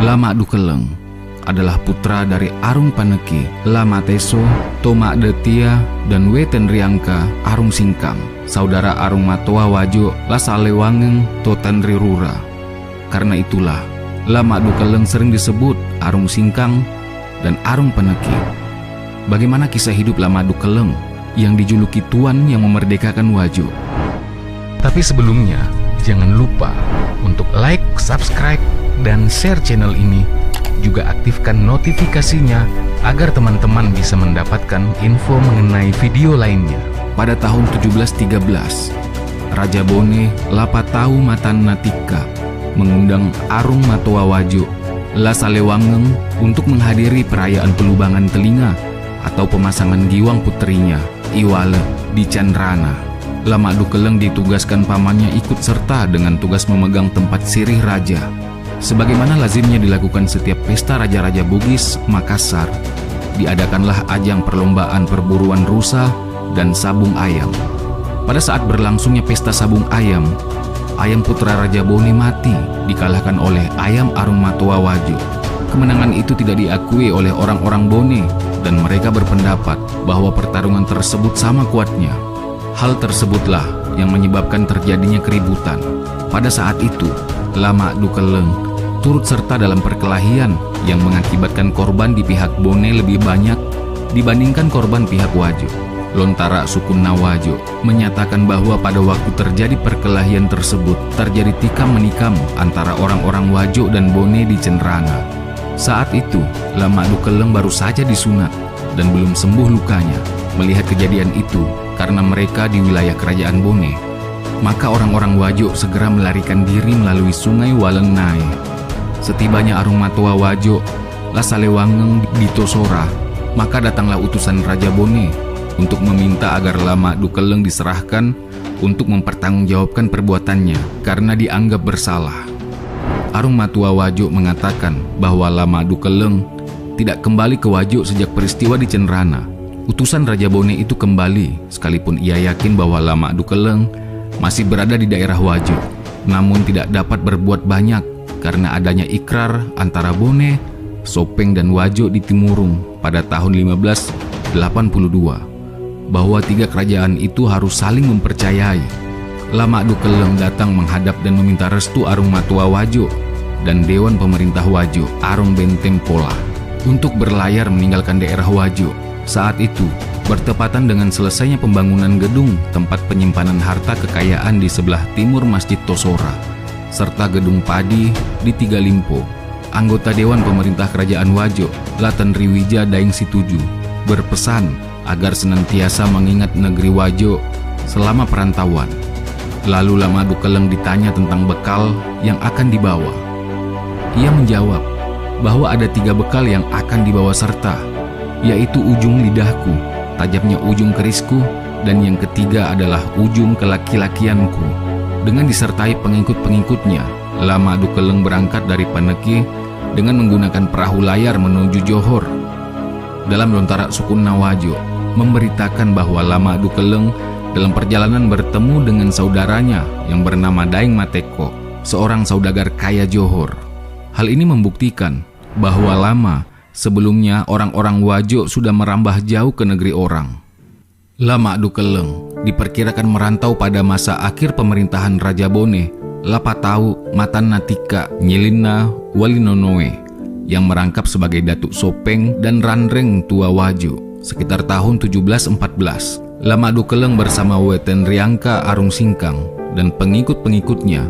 Lama Dukeleng adalah putra dari Arung Paneki, Lama Teso, Toma Detia, dan Weten Riangka Arung Singkang, saudara Arung Matoa Wajo, Lasalewangeng, Totan Rirura. Karena itulah, Lama Dukeleng sering disebut Arung Singkang dan Arung Paneki. Bagaimana kisah hidup Lama Dukeleng yang dijuluki Tuan yang memerdekakan Wajo? Tapi sebelumnya, jangan lupa untuk like, subscribe, dan share channel ini. Juga aktifkan notifikasinya agar teman-teman bisa mendapatkan info mengenai video lainnya. Pada tahun 1713, Raja Bone Lapatau Matan Natika mengundang Arung Matoa Wajo, Lasalewangeng untuk menghadiri perayaan pelubangan telinga atau pemasangan giwang puterinya, Iwale, di Candrana. Lama Dukeleng ditugaskan pamannya ikut serta dengan tugas memegang tempat sirih raja. Sebagaimana lazimnya dilakukan setiap pesta raja-raja Bugis, Makassar, diadakanlah ajang perlombaan perburuan rusa dan sabung ayam. Pada saat berlangsungnya pesta sabung ayam putra Raja Bone mati dikalahkan oleh ayam Arung Matoa Wajo. Kemenangan itu tidak diakui oleh orang-orang Bone dan mereka berpendapat bahwa pertarungan tersebut sama kuatnya. Hal tersebutlah yang menyebabkan terjadinya keributan. Pada saat itu, Lama Dukeleng turut serta dalam perkelahian yang mengakibatkan korban di pihak Bone lebih banyak dibandingkan korban pihak Wajo. Lontara suku Nawajo menyatakan bahwa pada waktu terjadi perkelahian tersebut terjadi tikam menikam antara orang-orang Wajo dan Bone di Cenrana. Saat itu, Lama Dukeleng baru saja disunat dan belum sembuh lukanya. Melihat kejadian itu, karena mereka di wilayah kerajaan Bone, maka orang-orang Wajo segera melarikan diri melalui sungai Walengnai. Setibanya Arung Matoa Wajo, Lasalewangeng di Tosora, maka datanglah utusan Raja Bone untuk meminta agar Lama Dukeleng diserahkan untuk mempertanggungjawabkan perbuatannya karena dianggap bersalah. Arung Matoa Wajo mengatakan bahwa Lama Dukeleng tidak kembali ke Wajo sejak peristiwa di Cenrana. Utusan Raja Bone itu kembali sekalipun ia yakin bahwa Lama Dukeleng masih berada di daerah Wajo, namun tidak dapat berbuat banyak karena adanya ikrar antara Bone, Sopeng, dan Wajo di Timurung pada tahun 1582 bahwa tiga kerajaan itu harus saling mempercayai. Lama Dukeleng datang menghadap dan meminta restu Arung Matoa Wajo dan Dewan Pemerintah Wajo, Arung Benteng Pola, untuk berlayar meninggalkan daerah Wajo. Saat itu, bertepatan dengan selesainya pembangunan gedung tempat penyimpanan harta kekayaan di sebelah timur Masjid Tosora, serta gedung padi di Tiga Limpo. Anggota Dewan Pemerintah Kerajaan Wajo, Laten Riwija Daeng Situju, berpesan agar senantiasa mengingat negeri Wajo selama perantauan. Lalu Lama Dukeleng ditanya tentang bekal yang akan dibawa. Ia menjawab bahwa ada 3 bekal yang akan dibawa serta, yaitu ujung lidahku, tajamnya ujung kerisku, dan yang ketiga adalah ujung kelaki-lakianku. Dengan disertai pengikut-pengikutnya, Lama Dukeleng berangkat dari Paneki dengan menggunakan perahu layar menuju Johor. Dalam lontara suku Nawajo memberitakan bahwa Lama Dukeleng dalam perjalanan bertemu dengan saudaranya yang bernama Daeng Mateko, seorang saudagar kaya Johor. Hal ini membuktikan bahwa Lama sebelumnya orang-orang Wajo sudah merambah jauh ke negeri orang. Lama Dukeleng diperkirakan merantau pada masa akhir pemerintahan Raja Bone, Lapatau Matan Natika Nyilina Walinonoe, yang merangkap sebagai Datuk Sopeng dan Ranreng Tua Wajo sekitar tahun 1714. Lama Dukeleng bersama Weten Riangka Arung Singkang dan pengikut-pengikutnya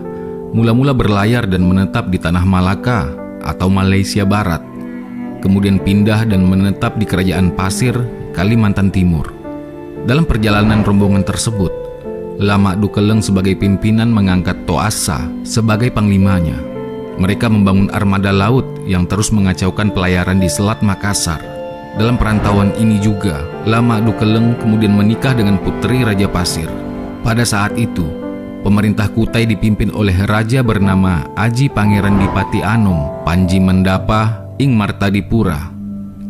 mula-mula berlayar dan menetap di tanah Malaka atau Malaysia Barat, kemudian pindah dan menetap di Kerajaan Pasir, Kalimantan Timur. Dalam perjalanan rombongan tersebut, Lama Dukeleng sebagai pimpinan mengangkat Toasa sebagai panglimanya. Mereka membangun armada laut yang terus mengacaukan pelayaran di Selat Makassar. Dalam perantauan ini juga, Lama Dukeleng kemudian menikah dengan putri Raja Pasir. Pada saat itu, pemerintah Kutai dipimpin oleh raja bernama Aji Pangeran Dipati Anom Panji Mendapa ing Martadipura,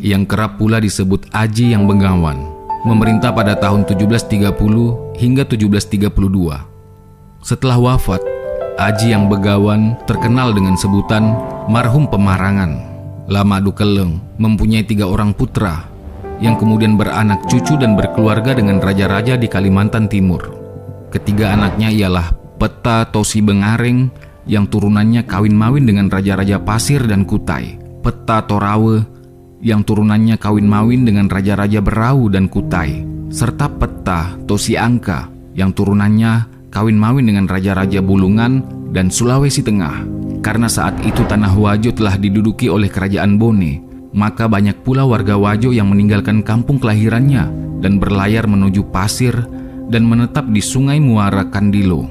yang kerap pula disebut Aji yang Bengawan, memerintah pada tahun 1730 hingga 1732. Setelah wafat, Aji yang Begawan terkenal dengan sebutan Marhum Pemarangan, Lama Dukeleng, mempunyai 3 orang putra yang kemudian beranak cucu dan berkeluarga dengan raja-raja di Kalimantan Timur. Ketiga anaknya ialah Peta Tosi Bengareng yang turunannya kawin-mawin dengan raja-raja Pasir dan Kutai, Peta Torawe yang turunannya kawin-mawin dengan raja-raja Berau dan Kutai, serta Peta Tosi Angka yang turunannya kawin-mawin dengan raja-raja Bulungan dan Sulawesi Tengah. Karena saat itu tanah Wajo telah diduduki oleh kerajaan Bone, maka banyak pula warga Wajo yang meninggalkan kampung kelahirannya dan berlayar menuju Pasir dan menetap di Sungai Muara Kandilo.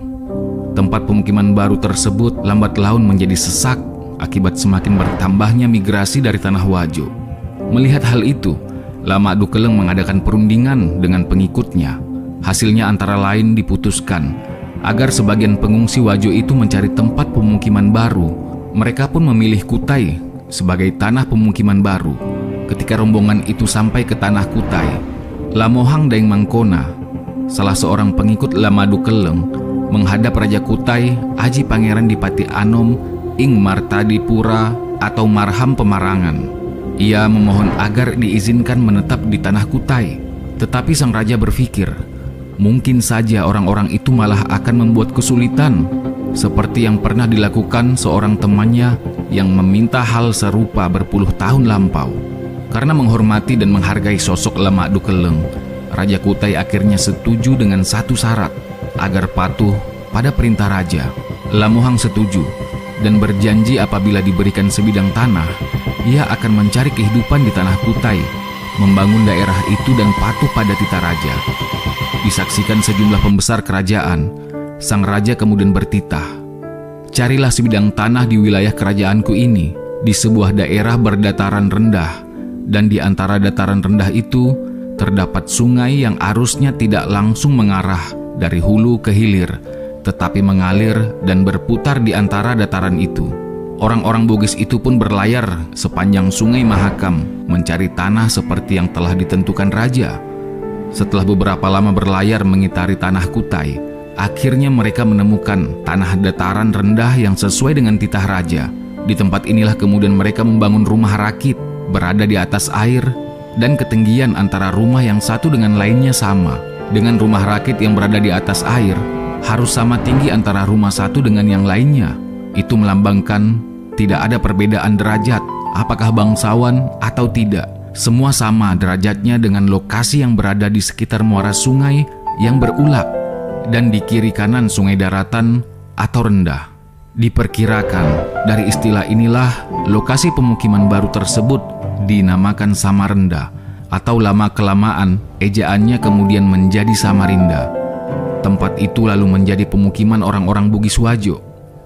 Tempat pemukiman baru tersebut lambat laun menjadi sesak akibat semakin bertambahnya migrasi dari tanah Wajo. Melihat hal itu, Lama Dukeleng mengadakan perundingan dengan pengikutnya. Hasilnya antara lain diputuskan agar sebagian pengungsi Wajo itu mencari tempat pemukiman baru. Mereka pun memilih Kutai sebagai tanah pemukiman baru. Ketika rombongan itu sampai ke tanah Kutai, Lamohang Daeng Mangkona, salah seorang pengikut Lama Dukeleng, menghadap Raja Kutai Aji Pangeran Dipati Anom ing Martadipura atau Marham Pemarangan. Ia memohon agar diizinkan menetap di tanah Kutai. Tetapi sang raja berpikir, mungkin saja orang-orang itu malah akan membuat kesulitan, seperti yang pernah dilakukan seorang temannya yang meminta hal serupa berpuluh tahun lampau. Karena menghormati dan menghargai sosok Lama Dukeleng, Raja Kutai akhirnya setuju dengan satu syarat, agar patuh pada perintah raja. Lamohang setuju dan berjanji apabila diberikan sebidang tanah, ia akan mencari kehidupan di tanah Kutai, membangun daerah itu dan patuh pada titah raja. Disaksikan sejumlah pembesar kerajaan, sang raja kemudian bertitah, "Carilah sebidang tanah di wilayah kerajaanku ini, di sebuah daerah berdataran rendah, dan di antara dataran rendah itu terdapat sungai yang arusnya tidak langsung mengarah dari hulu ke hilir, tetapi mengalir dan berputar di antara dataran itu." Orang-orang Bugis itu pun berlayar sepanjang Sungai Mahakam mencari tanah seperti yang telah ditentukan raja. Setelah beberapa lama berlayar mengitari tanah Kutai, akhirnya mereka menemukan tanah dataran rendah yang sesuai dengan titah raja. Di tempat inilah kemudian mereka membangun rumah rakit berada di atas air, dan ketinggian antara rumah yang satu dengan lainnya sama. Dengan rumah rakit yang berada di atas air harus sama tinggi antara rumah satu dengan yang lainnya. Itu melambangkan tidak ada perbedaan derajat, apakah bangsawan atau tidak. Semua sama derajatnya dengan lokasi yang berada di sekitar muara sungai yang berulat dan di kiri kanan sungai daratan atau rendah. Diperkirakan dari istilah inilah lokasi pemukiman baru tersebut dinamakan Samarinda, atau lama-kelamaan ejaannya kemudian menjadi Samarinda. Tempat itu lalu menjadi pemukiman orang-orang Bugis Wajo.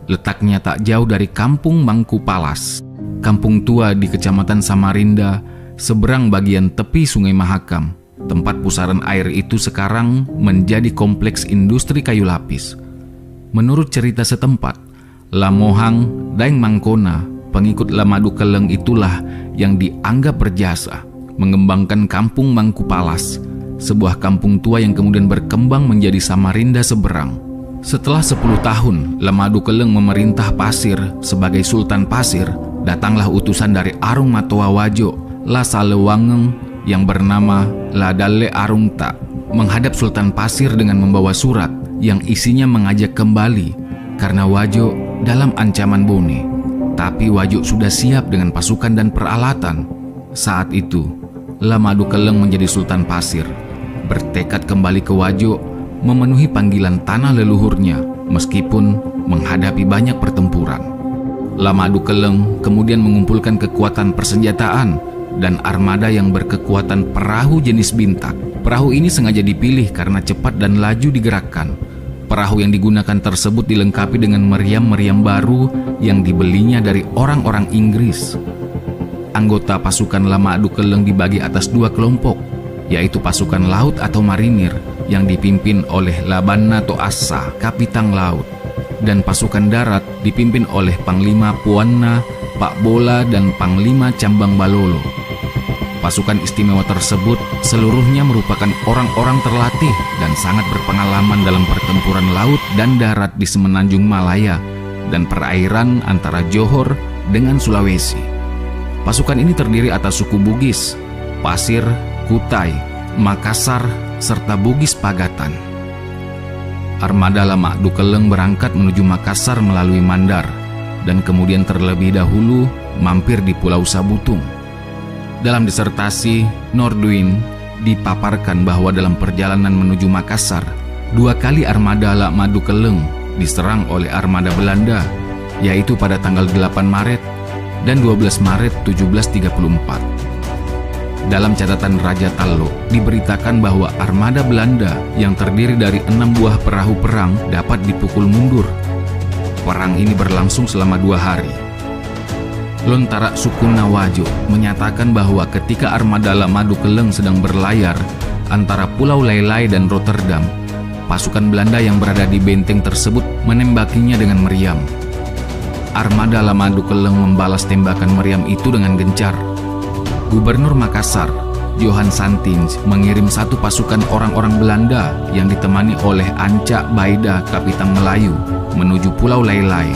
Letaknya tak jauh dari Kampung Mangku Palas, kampung tua di Kecamatan Samarinda, seberang bagian tepi Sungai Mahakam. Tempat pusaran air itu sekarang menjadi kompleks industri kayu lapis. Menurut cerita setempat, Lamohang Daeng Mangkona, pengikut Lama Dukeleng itulah yang dianggap berjasa mengembangkan Kampung Mangku Palas, sebuah kampung tua yang kemudian berkembang menjadi Samarinda seberang. Setelah 10 tahun Lama Dukeleng memerintah Pasir sebagai Sultan Pasir, datanglah utusan dari Arung Matoa Wajo, La Salewangeng, yang bernama La Dalle Arungta, menghadap Sultan Pasir dengan membawa surat yang isinya mengajak kembali karena Wajo dalam ancaman Bone. Tapi Wajo sudah siap dengan pasukan dan peralatan. Saat itu Lama Dukeleng menjadi Sultan Pasir, bertekad kembali ke Wajo, memenuhi panggilan tanah leluhurnya meskipun menghadapi banyak pertempuran. Lama Dukeleng kemudian mengumpulkan kekuatan persenjataan dan armada yang berkekuatan perahu jenis bintak. Perahu ini sengaja dipilih karena cepat dan laju digerakkan. Perahu yang digunakan tersebut dilengkapi dengan meriam-meriam baru yang dibelinya dari orang-orang Inggris. Anggota pasukan Lama Dukeleng dibagi atas 2 kelompok, yaitu pasukan laut atau marinir yang dipimpin oleh Labanna Toasa, Kapitang Laut, dan pasukan darat dipimpin oleh Panglima Puanna, Pak Bola, dan Panglima Cambang Balolo. Pasukan istimewa tersebut seluruhnya merupakan orang-orang terlatih dan sangat berpengalaman dalam pertempuran laut dan darat di semenanjung Malaya dan perairan antara Johor dengan Sulawesi. Pasukan ini terdiri atas suku Bugis, Pasir, Kutai, Makassar, serta Bugis Pagatan. Armada Lama Dukeleng berangkat menuju Makassar melalui Mandar dan kemudian terlebih dahulu mampir di Pulau Sabutung. Dalam disertasi, Norduin dipaparkan bahwa dalam perjalanan menuju Makassar, 2 kali armada Lama Dukeleng diserang oleh armada Belanda, yaitu pada tanggal 8 Maret dan 12 Maret 1734. Dalam catatan Raja Tallo diberitakan bahwa armada Belanda yang terdiri dari 6 buah perahu perang dapat dipukul mundur. Perang ini berlangsung selama 2 hari. Lontara Sukuna Wajo menyatakan bahwa ketika armada Lama Dukeleng sedang berlayar antara Pulau Lailai dan Rotterdam, pasukan Belanda yang berada di benteng tersebut menembakinya dengan meriam. Armada Lama Dukeleng membalas tembakan meriam itu dengan gencar. Gubernur Makassar, Johan Santins, mengirim 1 pasukan orang-orang Belanda yang ditemani oleh Anca Baida, Kapitan Melayu, menuju Pulau Lailai.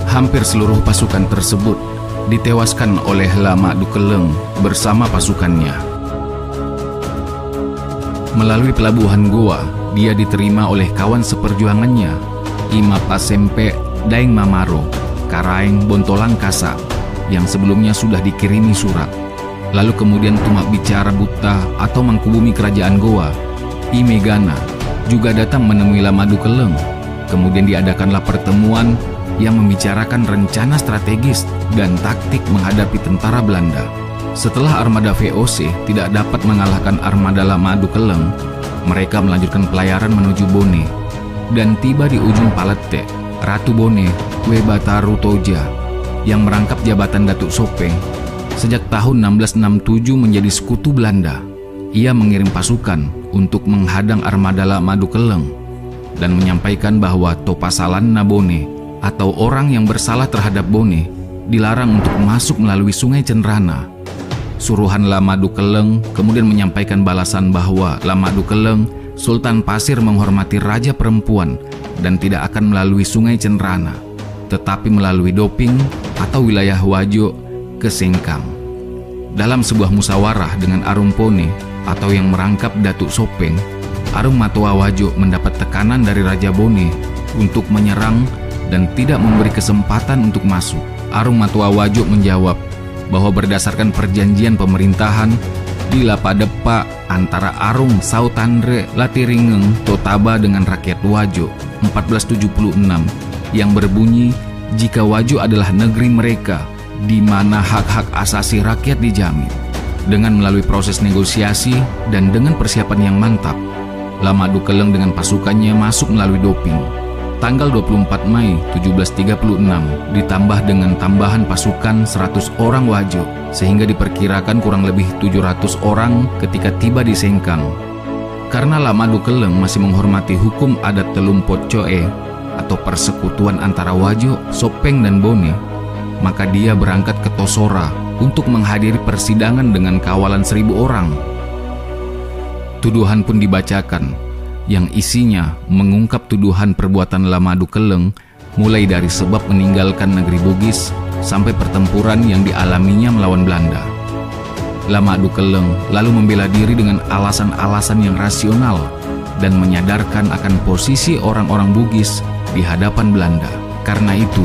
Hampir seluruh pasukan tersebut ditewaskan oleh Lama Dukeleng bersama pasukannya. Melalui pelabuhan Goa, dia diterima oleh kawan seperjuangannya, Ima Pasempe, Daeng Mamaro, Karaeng Bontolang Kasa, yang sebelumnya sudah dikirimi surat. Lalu kemudian Tumak Bicara Buta atau Mangkubumi Kerajaan Goa, Imegana, juga datang menemui Lama Dukeleng. Kemudian diadakanlah pertemuan yang membicarakan rencana strategis dan taktik menghadapi tentara Belanda. Setelah armada VOC tidak dapat mengalahkan armada Lama Dukeleng, mereka melanjutkan pelayaran menuju Bone dan tiba di ujung Palete. Ratu Bone, Webataru Toja, yang merangkap jabatan Datuk Sopeng sejak tahun 1667 menjadi sekutu Belanda. Ia mengirim pasukan untuk menghadang armada Lama Dukeleng dan menyampaikan bahwa Topasalan Nabone atau orang yang bersalah terhadap Bone dilarang untuk masuk melalui Sungai Cenrana. Suruhan Lama Dukeleng kemudian menyampaikan balasan bahwa Lama Dukeleng, Sultan Pasir, menghormati raja perempuan dan tidak akan melalui Sungai Cenrana, tetapi melalui Doping atau wilayah Wajo ke Sengkang. Dalam sebuah musyawarah dengan Arung Pone atau yang merangkap Datuk Sopeng, Arung Matoa Wajo mendapat tekanan dari Raja Bone untuk menyerang dan tidak memberi kesempatan untuk masuk. Arung Matoa Wajo menjawab bahwa berdasarkan perjanjian pemerintahan di Lapadepa antara Arung Sautandre Latiringeng Totaba dengan rakyat Wajo 1476 yang berbunyi jika Wajo adalah negeri mereka di mana hak-hak asasi rakyat dijamin. Dengan melalui proses negosiasi dan dengan persiapan yang mantap, Lama Dukeleng dengan pasukannya masuk melalui Doping. Tanggal 24 Mei 1736 ditambah dengan tambahan pasukan 100 orang Wajo, sehingga diperkirakan kurang lebih 700 orang ketika tiba di Sengkang. Karena Lama Dukeleng masih menghormati hukum adat Telumpot Coe atau persekutuan antara Wajo, Sopeng, dan Bone, maka dia berangkat ke Tosora untuk menghadiri persidangan dengan kawalan 1000 orang. Tuduhan pun dibacakan, yang isinya mengungkap tuduhan perbuatan Lama Dukeleng mulai dari sebab meninggalkan negeri Bugis sampai pertempuran yang dialaminya melawan Belanda. Lama Dukeleng lalu membela diri dengan alasan-alasan yang rasional dan menyadarkan akan posisi orang-orang Bugis di hadapan Belanda. Karena itu,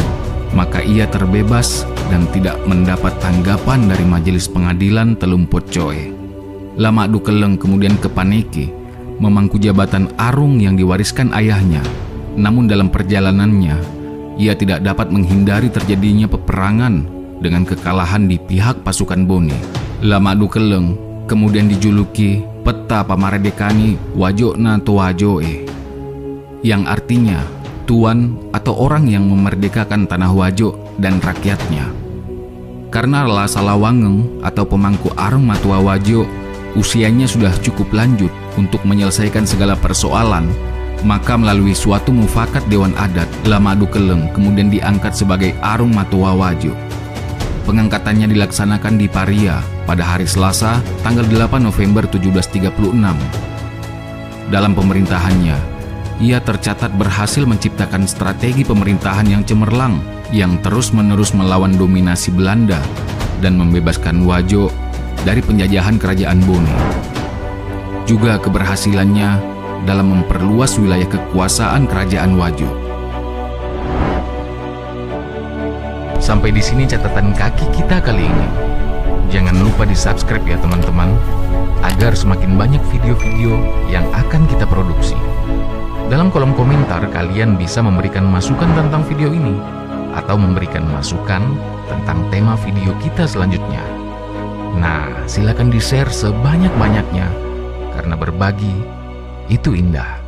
maka ia terbebas dan tidak mendapat tanggapan dari Majelis Pengadilan Telumpot Coe. Lama Dukeleng kemudian ke Paneke, memangku jabatan Arung yang diwariskan ayahnya. Namun dalam perjalanannya, ia tidak dapat menghindari terjadinya peperangan dengan kekalahan di pihak pasukan Bone. Lama Dukeleng kemudian dijuluki Peta Pamaredekani Wajona Toajoe, yang artinya tuan atau orang yang memerdekakan tanah Wajo dan rakyatnya. Karena Lasalawangeng atau pemangku Arung Matua Wajo usianya sudah cukup lanjut untuk menyelesaikan segala persoalan, maka melalui suatu mufakat Dewan Adat, Lama Dukeleng kemudian diangkat sebagai Arung Matua Wajo. Pengangkatannya dilaksanakan di Paria pada hari Selasa, tanggal 8 November 1736. Dalam pemerintahannya, ia tercatat berhasil menciptakan strategi pemerintahan yang cemerlang yang terus-menerus melawan dominasi Belanda dan membebaskan Wajo dari penjajahan kerajaan Bone. Juga keberhasilannya dalam memperluas wilayah kekuasaan kerajaan Wajo. Sampai di sini catatan kaki kita kali ini. Jangan lupa di-subscribe ya teman-teman, agar semakin banyak video-video yang akan kita produksi. Dalam kolom komentar kalian bisa memberikan masukan tentang video ini, atau memberikan masukan tentang tema video kita selanjutnya. Nah, silakan di-share sebanyak-banyaknya, karena berbagi itu indah.